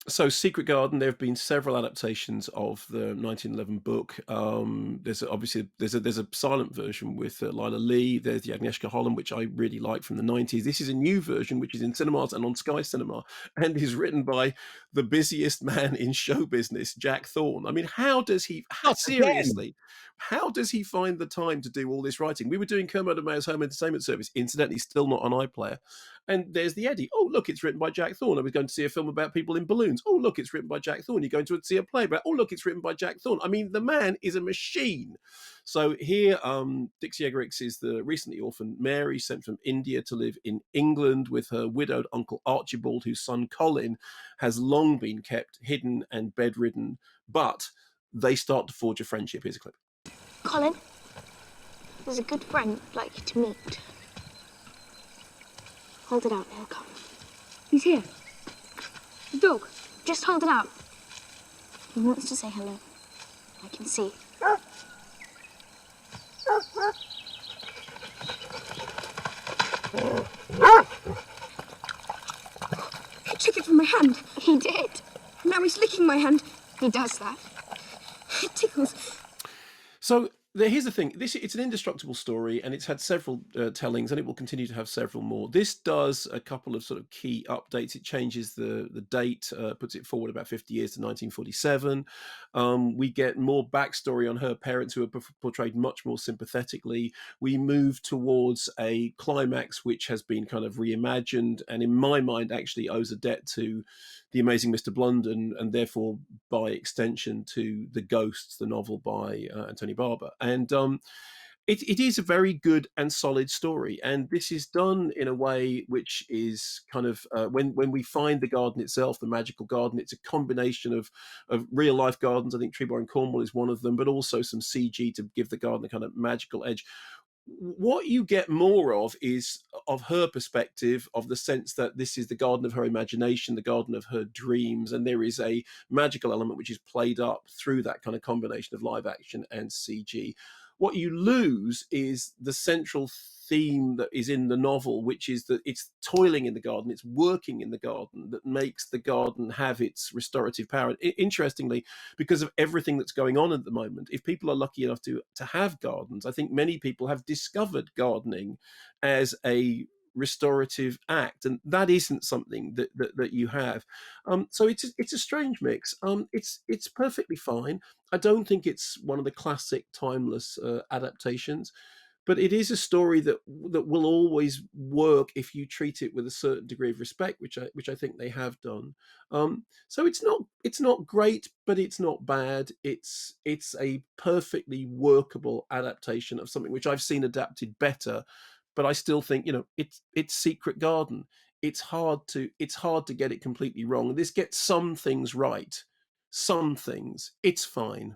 So, Secret Garden, there have been several adaptations of the 1911 book. Obviously there's a silent version with Lila Lee. There's the Agnieszka Holland, which I really like from the 90s. This is a new version, which is in cinemas and on Sky Cinema, and is written by the busiest man in show business, Jack Thorne. I mean, how Again. seriously, how does he find the time to do all this writing? We were doing Kermode and Mayer's Home Entertainment Service, incidentally, still not on iPlayer. And there's the Eddie. Oh, look, it's written by Jack Thorne. I was going to see a film about people in balloons. Oh, look, it's written by Jack Thorne. You're going to see a play about. Oh, look, it's written by Jack Thorne. I mean, the man is a machine. So here, Dixie Eggerix is the recently orphaned Mary, sent from India to live in England with her widowed uncle Archibald, whose son Colin has long been kept hidden and bedridden. But they start to forge a friendship. Here's a clip. Colin, there's a good friend I'd like you to meet. Hold it out, he'll come. He's here. The dog. Just hold it out. He wants to say hello. I can see. He took it from my hand. He did. Now he's licking my hand. He does that. It tickles. So here's the thing. It's an indestructible story, and it's had several tellings, and it will continue to have several more. This does a couple of sort of key updates. It changes the date, puts it forward about 50 years to 1947. We get more backstory on her parents, who are portrayed much more sympathetically. We move towards a climax which has been kind of reimagined, and in my mind, actually owes a debt to The Amazing Mr. Blunden, and therefore, by extension, to The Ghosts, the novel by Anthony Barber. And it is a very good and solid story. And this is done in a way which is kind of, when we find the garden itself, the magical garden, it's a combination of real life gardens. I think Treebar in Cornwall is one of them, but also some CG to give the garden a kind of magical edge. What you get more of is of her perspective, of the sense that this is the garden of her imagination, the garden of her dreams, and there is a magical element which is played up through that kind of combination of live action and CG. What you lose is the central theme that is in the novel, which is that it's toiling in the garden, it's working in the garden that makes the garden have its restorative power. Interestingly, because of everything that's going on at the moment, if people are lucky enough to have gardens, I think many people have discovered gardening as a restorative act, and that isn't something that you have. So it's a strange mix. It's perfectly fine. I don't think it's one of the classic timeless adaptations, but it is a story that will always work if you treat it with a certain degree of respect, which I think they have done. So it's not great, but it's not bad. It's a perfectly workable adaptation of something which I've seen adapted better, but I still think, it's Secret Garden. It's hard to get it completely wrong. This gets some things right, some things. It's fine.